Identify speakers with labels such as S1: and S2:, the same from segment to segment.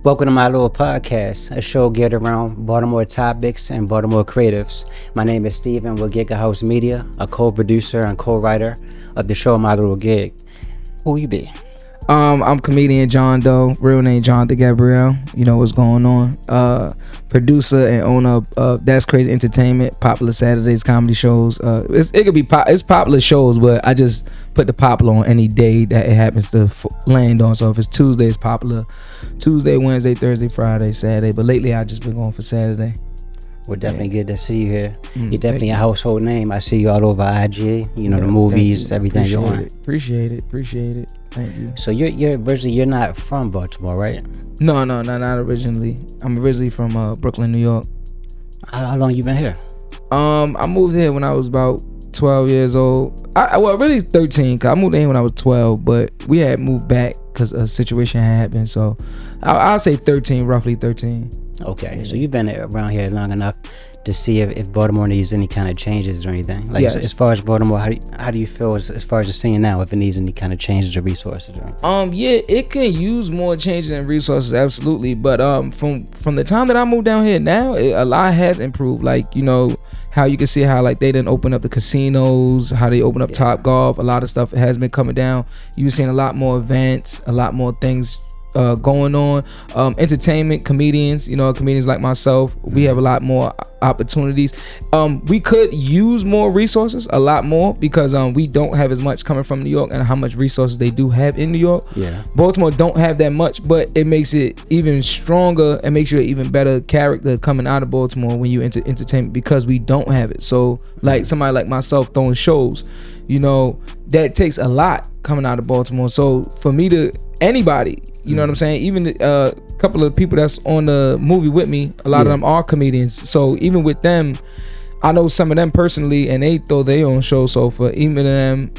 S1: Welcome to My Lor Podcast, a show geared around Baltimore topics and Baltimore creatives. My name is Steven with Giga House Media, a co-producer and co-writer of the show My Lor Gig. Who you be?
S2: I'm comedian John Doe, real name Jonathan Gabriele. You know what's going on. Producer and owner of That's Crazy Entertainment, popular Saturdays comedy shows. It's popular shows, but I just put the popular on any day that it happens to land on. So if it's Tuesday, it's popular. Tuesday, Wednesday, Thursday, Friday, Saturday. But lately, I just been going for Saturday.
S1: We're definitely good to see you here. You're definitely a household name. I see you all over IG. You know, the movies, everything you're on.
S2: Appreciate it. Thank you.
S1: So you're not from Baltimore, right?
S2: No, not originally. I'm originally from Brooklyn, New York.
S1: How long you been here?
S2: I moved here when I was about 12 years old. Really 13, cause I moved in when I was 12, but we had moved back because a situation had happened. So I'll say 13, roughly 13.
S1: Okay, yeah. So you've been around here long enough to see if Baltimore needs any kind of changes or anything. Like, yes. As far as Baltimore, how do you feel as far as the scene now, if it needs any kind of changes or resources?
S2: Yeah, it can use more changes and resources, absolutely. But from the time that I moved down here now, a lot has improved. Like, you know, how you can see how like they didn't open up the casinos, how they open up Top Golf. A lot of stuff has been coming down. You've seen a lot more events, a lot more things going on. Entertainment, comedians like myself, we have a lot more opportunities. We could use more resources, a lot more, because we don't have as much coming from New York and how much resources they do have in New York. Baltimore don't have that much, but it makes it even stronger and makes you an even better character coming out of Baltimore when you enter entertainment, because we don't have it. So like somebody like myself throwing shows, you know, that takes a lot coming out of Baltimore. So for me to anybody, you know what I'm saying, even a couple of people that's on the movie with me, a lot of them are comedians. So even with them, I know some of them personally, and they throw their own shows. So for even them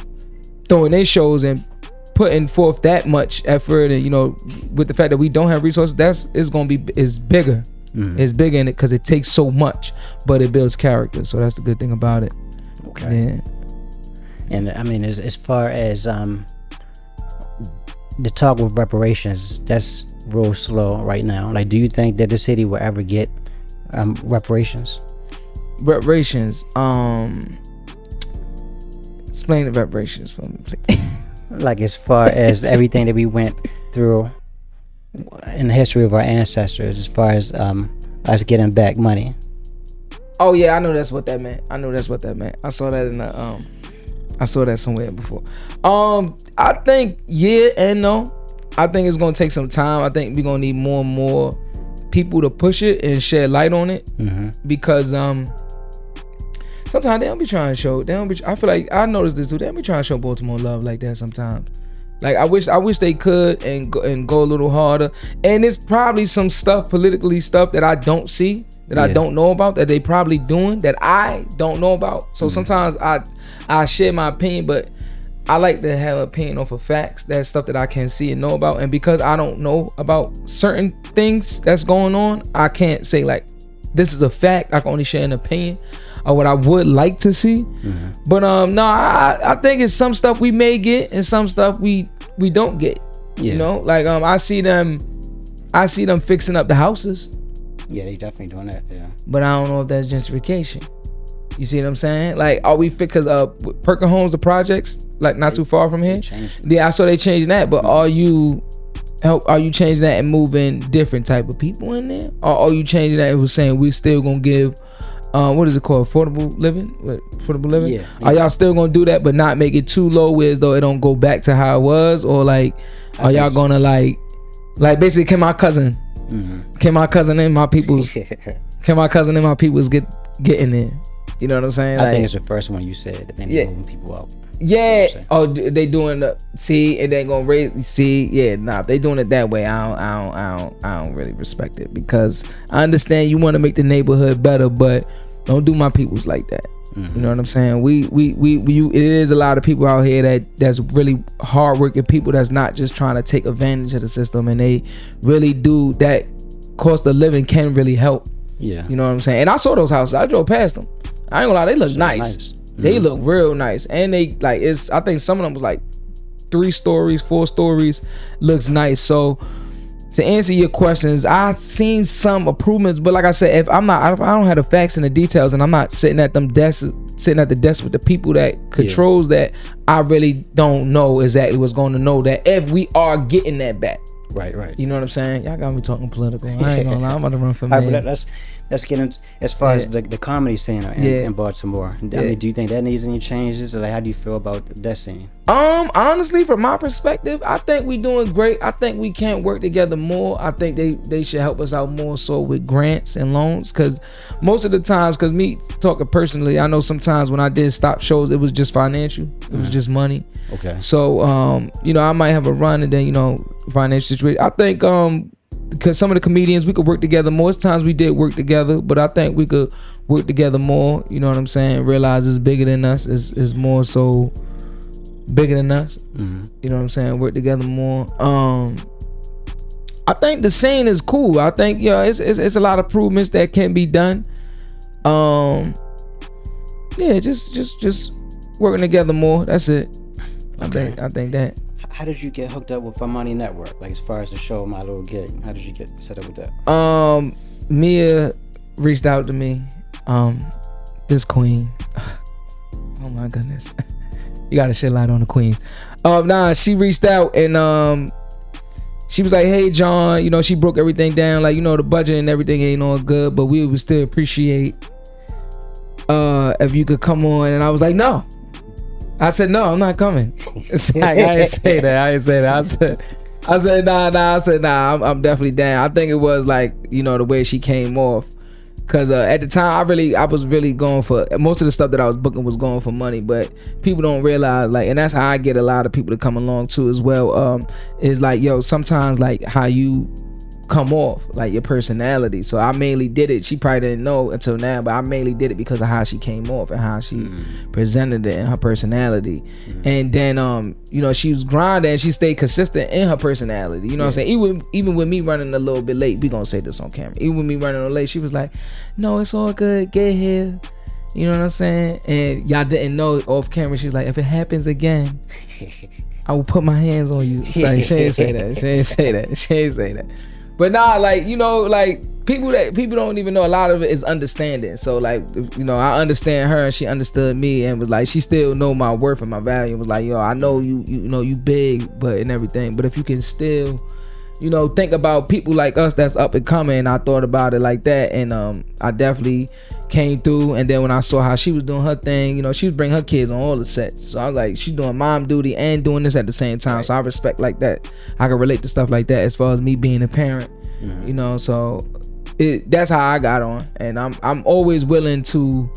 S2: throwing their shows and putting forth that much effort, and you know, with the fact that we don't have resources, is bigger. It's bigger in it because it takes so much, but it builds character. So that's the good thing about it.
S1: Okay. Yeah. And I mean, as far as the talk with reparations, that's real slow right now. Like, do you think that the city will ever get reparations?
S2: Reparations. Explain the reparations for me, please.
S1: Like, as far as everything that we went through in the history of our ancestors, as far as us getting back money.
S2: Oh yeah, I know that's what that meant. I saw that in the I saw that somewhere before. I think yeah and no. I think it's gonna take some time. I think we're gonna need more and more people to push it and shed light on it, because sometimes they don't be trying to show. I feel like I noticed this too. They don't be trying to show Baltimore love like that sometimes. Like I wish they could and go a little harder. And it's probably some stuff, politically stuff, that I don't see, that I don't know about, that they probably doing that I don't know about. So sometimes I share my opinion, but I like to have an opinion off of facts. That's stuff that I can see and know about. And because I don't know about certain things that's going on, I can't say like this is a fact. I can only share an opinion of what I would like to see. But no, I think it's some stuff we may get and some stuff we don't get. You know, like I see them fixing up the houses.
S1: Yeah, they definitely doing that. Yeah,
S2: but I don't know if that's gentrification. You see what I'm saying? Like, are we fit? Because Perkin Homes, the projects, like not too far from here. Yeah, I saw they changing that. But are you changing that and moving different type of people in there, or are you changing that and was saying we still gonna give what is it called, affordable living? Yeah. Are y'all still gonna do that but not make it too low, where as though it don't go back to how it was? Or like, are y'all gonna like basically can my cousin and my peoples get in there? You know what I'm saying?
S1: I think it's the first one you said, that they moving people out.
S2: Yeah. Oh, they doing the see, and they gonna raise see. Yeah, nah. If they doing it that way, I don't really respect it, because I understand you want to make the neighborhood better, but don't do my peoples like that. You know what I'm saying? It is a lot of people out here that's really hardworking people that's not just trying to take advantage of the system, and they really do that. Cost of living can really help. Yeah. You know what I'm saying? And I saw those houses. I drove past them. I ain't gonna lie, they look nice. They look real nice, and they like I think some of them was like 3 stories, 4 stories. Looks nice. So to answer your questions, I've seen some improvements, but like I said, if I don't have the facts and the details, and I'm not sitting at the desk with the people that controls that, I really don't know exactly what's going to know that if we are getting that back.
S1: Right.
S2: You know what I'm saying? Y'all got me talking political. I ain't gonna lie, I'm about to run for mayor.
S1: Let's get into as far as the comedy scene in Baltimore. I mean, do you think that needs any changes? Or like, how do you feel about that scene?
S2: Honestly, from my perspective, I think we doing great. I think we can work together more. I think they should help us out more so with grants and loans, because most of the times, because me talking personally, I know sometimes when I did stop shows, it was just financial. It was just money.
S1: Okay.
S2: So I might have a run and then financial situation. I think because some of the comedians, we could work together. Most times we did work together, but I think we could work together more. You know what I'm saying? Realize it's bigger than us. It's more so bigger than us. Mm-hmm. You know what I'm saying? Work together more. I think the scene is cool. I think it's a lot of improvements that can be done. Just working together more. That's it.
S1: Okay.
S2: I think that.
S1: How did you get hooked up with Imani Network? Like, as far as the show My Lor Gig, how did you get set up with that?
S2: Mia reached out to me. This queen. Oh my goodness. You gotta shed light on the queens. She reached out and she was like, hey John, she broke everything down. Like, the budget and everything ain't all good, but we would still appreciate if you could come on. And I was like, no. I said, no, I'm not coming. It's like, I didn't say that. I said, nah, I'm definitely down. I think it was like, the way she came off. Cause at the time, I was really going for, most of the stuff that I was booking was going for money, but people don't realize, like, and that's how I get a lot of people to come along too as well, is like, sometimes like how you come off, like your personality. So I mainly did it. She probably didn't know until now, but I mainly did it because of how she came off and how she presented it and her personality. And then she was grinding and she stayed consistent in her personality. You know what I'm saying? Even with me running a little bit late, we gonna say this on camera. Even with me running a little late, she was like, no, it's all good. Get here. You know what I'm saying? And y'all didn't know off camera. She's like, if it happens again, I will put my hands on you. So she ain't say that. But nah, like, like people don't even know, a lot of it is understanding. So like, I understand her and she understood me and was like, she still know my worth and my value. Was like, I know you big, but and everything. But if you can still, think about people like us that's up and coming. I thought about it like that, and I definitely came through. And then when I saw how she was doing her thing, she was bringing her kids on all the sets. So I was like, she's doing mom duty and doing this at the same time. Right. So I respect like that. I can relate to stuff like that as far as me being a parent. Mm-hmm. So that's how I got on, and I'm always willing to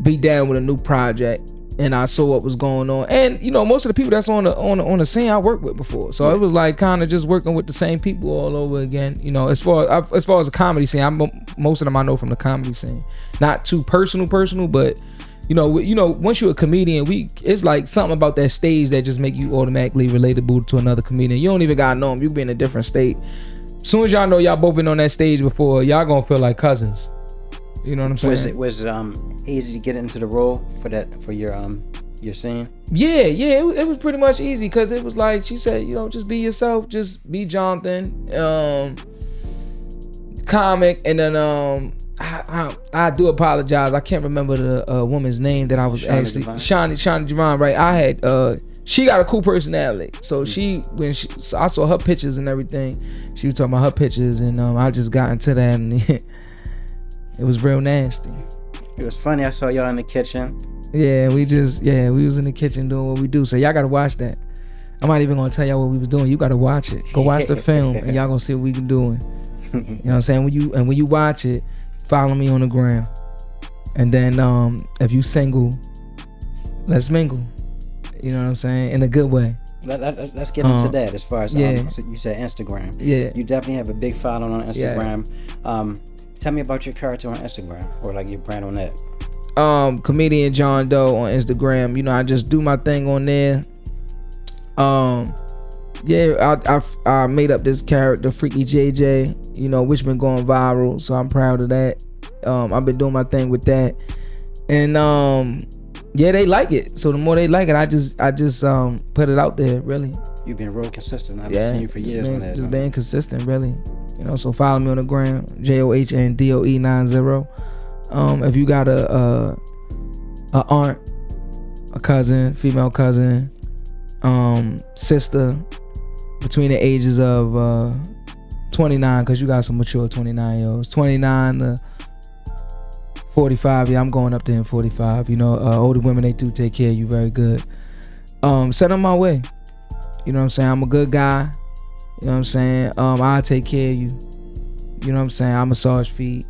S2: be down with a new project. And I saw what was going on, and most of the people that's on the scene I worked with before, so it was like kind of just working with the same people all over again. As far as the comedy scene, most of them I know from the comedy scene, not too personal, but once you're a comedian, it's like something about that stage that just make you automatically relatable to another comedian. You don't even gotta know them. You be in a different state. As soon as y'all know y'all both been on that stage before, y'all gonna feel like cousins. You know what I'm saying?
S1: Was it easy to get into the role for your scene?
S2: Yeah, it was pretty much easy, because it was like she said, just be yourself, just be Jonathan, comic, and then I do apologize, I can't remember the woman's name that I was actually Shani Javon, right? I had she got a cool personality, so so I saw her pictures and everything. She was talking about her pictures, and I just got into that, and it was real nasty.
S1: It was funny. I saw y'all in the kitchen.
S2: Yeah, we was in the kitchen doing what we do. So y'all gotta watch that. I'm not even gonna tell y'all what we was doing. You gotta watch it. Go watch the film, and y'all gonna see what we been doing. You know what I'm saying? When you watch it, follow me on the gram. And then if you single, let's mingle. You know what I'm saying? In a good way.
S1: Let's get into that. As far as you said Instagram. Yeah. You definitely have a big following on Instagram. Yeah. Tell me about your character on Instagram, or like your brand on that.
S2: Comedian John Doe on Instagram. I just do my thing on there. I made up this character, Freaky JJ, which been going viral, so I'm proud of that. I've been doing my thing with that, and they like it. So the more they like it, I just put it out there, really.
S1: You've been real consistent. I've seen you for years on that.
S2: Just being consistent, really. You know, so follow me on the gram, JOHNDOE90. If you got a aunt, a cousin, female cousin, sister between the ages of 29, because you got some mature 29-year-olds, 29 to 45. Yeah, I'm going up there in 45. You know, older women, they do take care of you very good. Send them my way. You know what I'm saying? I'm a good guy. You know what I'm saying? I'll take care of you. You know what I'm saying? I massage feet.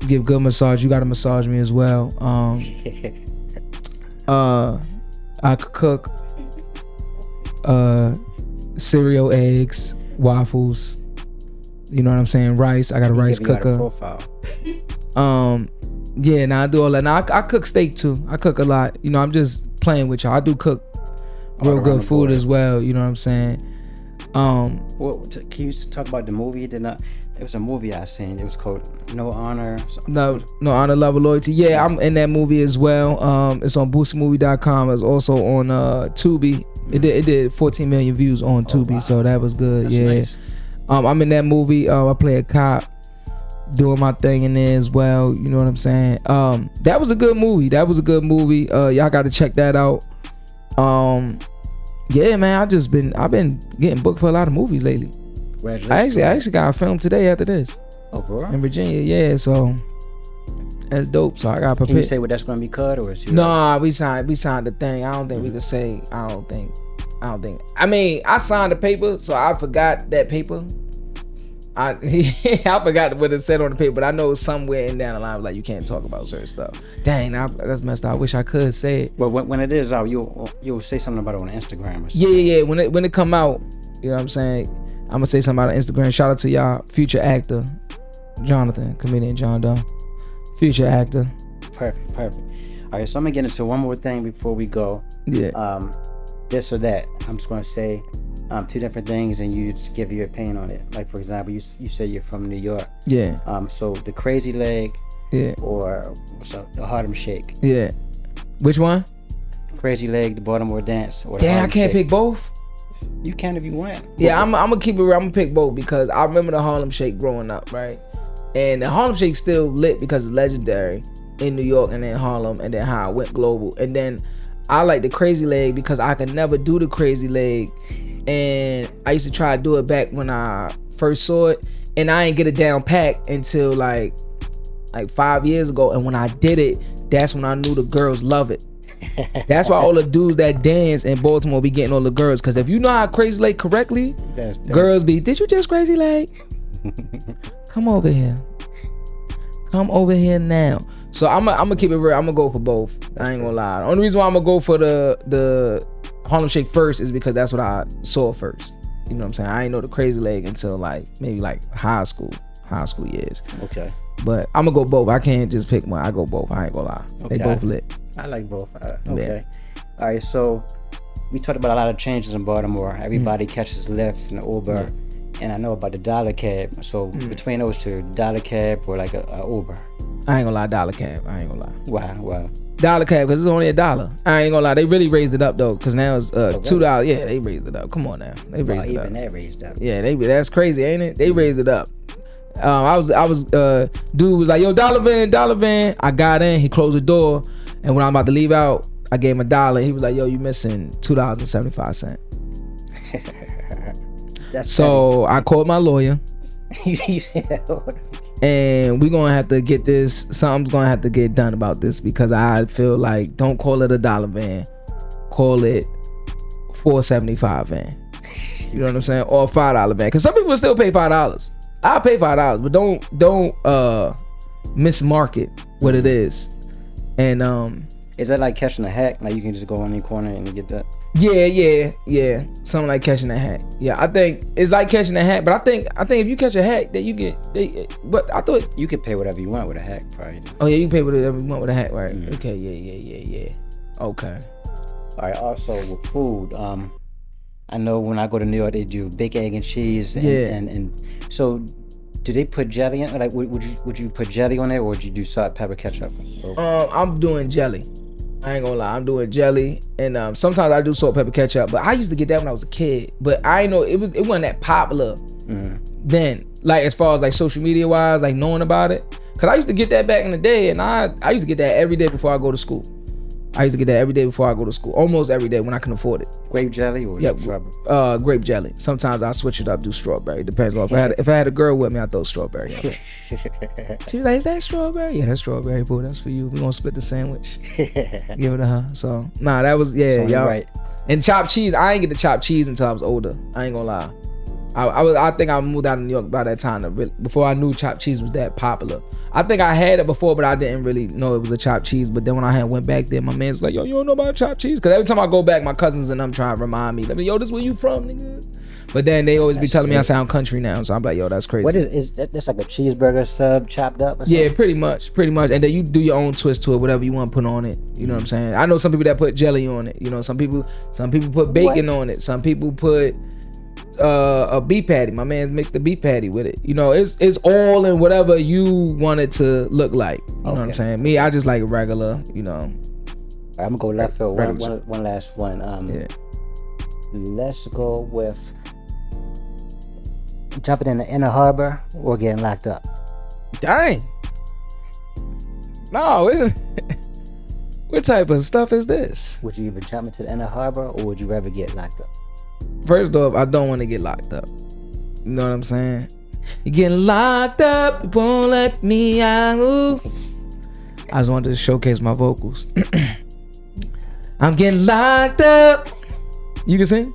S2: Give good massage. You gotta massage me as well. I could cook cereal, eggs, waffles. You know what I'm saying? Rice. I got a rice cooker. Yeah, now I do all that. Now I cook steak too. I cook a lot. You know, I'm just playing with y'all. I do cook real good food as well. You know what I'm saying?
S1: Well, can you talk about the movie? It was a movie I seen. It was called No Honor.
S2: No Honor, Love, or Loyalty. Yeah, I'm in that movie as well. It's on boostmovie.com. It's also on Tubi. It did 14 million views on Tubi, wow. So that was good. That's nice. I'm in that movie. I play a cop, doing my thing in there as well. You know what I'm saying? That was a good movie. Y'all got to check that out. Yeah, man. I've been getting booked for a lot of movies lately. I actually got a film today after this.
S1: Oh, bro.
S2: In Virginia, yeah. So that's dope. So I got prepared.
S1: Can you say what that's gonna be cut or is it?
S2: No, we signed the thing. I don't think we could say. I don't think. I mean, I signed the paper, so I forgot that paper. I forgot what it said on the paper, but I know somewhere in down the line was like you can't talk about certain stuff. Dang, that's messed up. I wish I could say it.
S1: Well, when it is out, you'll say something about it on Instagram or something.
S2: Yeah. When it come out, you know what I'm saying? I'm gonna say something about it on Instagram. Shout out to y'all, future actor, Jonathan, comedian John Doe, future actor.
S1: Perfect. All right, so I'm gonna get into one more thing before we go.
S2: Yeah.
S1: This or that. I'm just gonna say two different things, and you just give your opinion on it. Like for example, you say you're from New York.
S2: Yeah.
S1: So the crazy leg.
S2: Yeah.
S1: Or the Harlem Shake.
S2: Yeah. Which one?
S1: Crazy leg, the Baltimore dance. Or
S2: Damn, I can't pick both.
S1: You can if you want.
S2: Yeah, I'm gonna keep it real. I'm gonna pick both because I remember the Harlem Shake growing up, right? And the Harlem Shake still lit because it's legendary in New York and then Harlem, and then how it went global. And then I like the crazy leg because I could never do the crazy leg, and I used to try to do it back when I first saw it, and I ain't get it down packed until like 5 years ago. And when I did it, that's when I knew the girls love it. That's why all the dudes that dance in Baltimore be getting all the girls. Cause if you know how crazy leg correctly, girls be, did you just crazy leg? Come over here now. So I'm gonna keep it real. I'm gonna go for both. I ain't gonna lie. The only reason why I'm gonna go for the Harlem Shake first is because that's what I saw first. You know what I'm saying? I ain't know the crazy leg until maybe high school years.
S1: Okay.
S2: But I'm gonna go both. I can't just pick one. I go both. I ain't gonna lie. Okay. They both lit.
S1: I like both. Okay. Yeah. All right. So we talked about a lot of changes in Baltimore. Everybody catches Lyft and Uber, and I know about the dollar cab. So between those two, dollar cab or like a Uber.
S2: I ain't gonna lie, dollar cab. I ain't gonna lie.
S1: Wow.
S2: Dollar cab because it's only $1. I ain't gonna lie. They really raised it up though, because now it's $2. Yeah, they raised it up. Come on now, they raised it up.
S1: Even that raised up.
S2: Yeah, that's crazy, ain't it? They raised it up. I was dude was like, yo, dollar van. I got in, he closed the door, and when I'm about to leave out, I gave him $1. He was like, yo, you missing $2.75. So I called my lawyer, and we gonna have to get this. Something's gonna have to get done about this because I feel like don't call it a dollar van, call it $4.75 van. You know what I'm saying? Or a $5 van, because some people still pay $5. I'll pay $5, but don't mismarket what it is. And
S1: is that like catching a hack? Like you can just go in any corner and get that?
S2: Yeah. Something like catching a hack. Yeah, I think it's like catching a hack, but I think if you catch a hack, that you get. But I thought
S1: you could pay whatever you want with a hack, probably.
S2: Oh yeah, you can pay whatever you want with a hack, right? Mm-hmm. Okay, yeah. Okay.
S1: All right. Also with food, I know when I go to New York, they do big egg and cheese. And so, do they put jelly in? Like, would you put jelly on there, or would you do salt, pepper, ketchup?
S2: I'm doing jelly. I ain't gonna lie, I'm doing jelly, and sometimes I do salt, pepper, ketchup. But I used to get that when I was a kid. But I know it wasn't that popular then. Like as far as like social media wise, like knowing about it. Cause I used to get that back in the day, and I used to get that every day before I go to school. Almost every day when I can afford it.
S1: Grape jelly or strawberry?
S2: Grape jelly. Sometimes I switch it up, do strawberry. Depends on if I had a girl with me, I throw strawberry. She was like, "Is that strawberry?" Yeah, that's strawberry, boy. That's for you. We gonna split the sandwich. Give it to her. So that was y'all. Right. And chopped cheese. I ain't get the chopped cheese until I was older. I ain't gonna lie. I think I moved out of New York by that time. Before I knew chopped cheese was that popular. I think I had it before, but I didn't really know it was a chopped cheese. But then when I went back there, my man's like, "Yo, you don't know about chopped cheese?" Because every time I go back, my cousins and them trying to remind me, like, "Yo, this where you from, nigga?" But then they always be telling me I sound country now, so I'm like, "Yo, that's crazy."
S1: What is that's like a cheeseburger sub chopped up? Or something?
S2: Yeah, pretty much. And then you do your own twist to it, whatever you want to put on it. You know what I'm saying? I know some people that put jelly on it. You know, some people put bacon on it. Some people put a beef patty. My man's mixed the beef patty with it. You know, it's all in whatever you want it to look like. You know what I'm saying? Me, I just like regular, you know.
S1: I'm gonna go left field. One last one. Let's go with jumping in the inner harbor or getting locked up.
S2: Dang. No, what type of stuff is this?
S1: Would you either jump into the inner harbor or would you rather get locked up?
S2: First off, I don't want to get locked up. You know what I'm saying? You're getting locked up, you won't let me out. Ooh. I just wanted to showcase my vocals. I'm getting locked up. You can sing?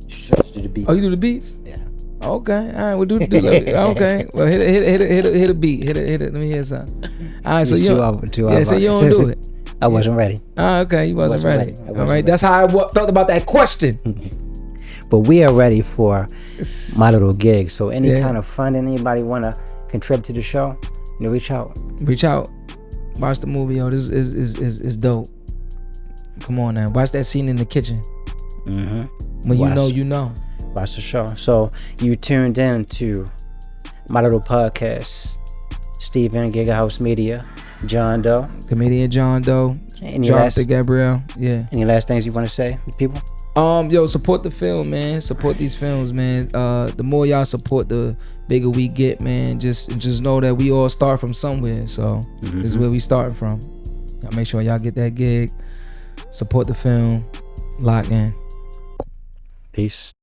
S1: Just do the beats.
S2: Oh, you do the beats?
S1: Yeah.
S2: Okay. All right. We'll do okay. Well, hit a beat. Hit it. Let me hear something. All right. So you don't do it.
S1: I wasn't ready.
S2: Okay. You wasn't ready. All right. Ready. That's how I felt about that question.
S1: But we are ready for My Lor Gig. So any kind of funding, anybody want to contribute to the show, reach out. Watch the movie, yo. This is dope. Come on now. Watch that scene in the kitchen. When you know. Watch the show. So you tuned in to My Little Podcast. Steven, Giga House Media, John Doe.
S2: Comedian John Doe. Jonathan Gabriele. Yeah.
S1: Any last things you want to say to people?
S2: Yo, support the film, man. Support these films, man. The more y'all support, the bigger we get, man. Just know that we all start from somewhere. So this is where we starting from. Y'all make sure y'all get that gig. Support the film. Lock in.
S1: Peace.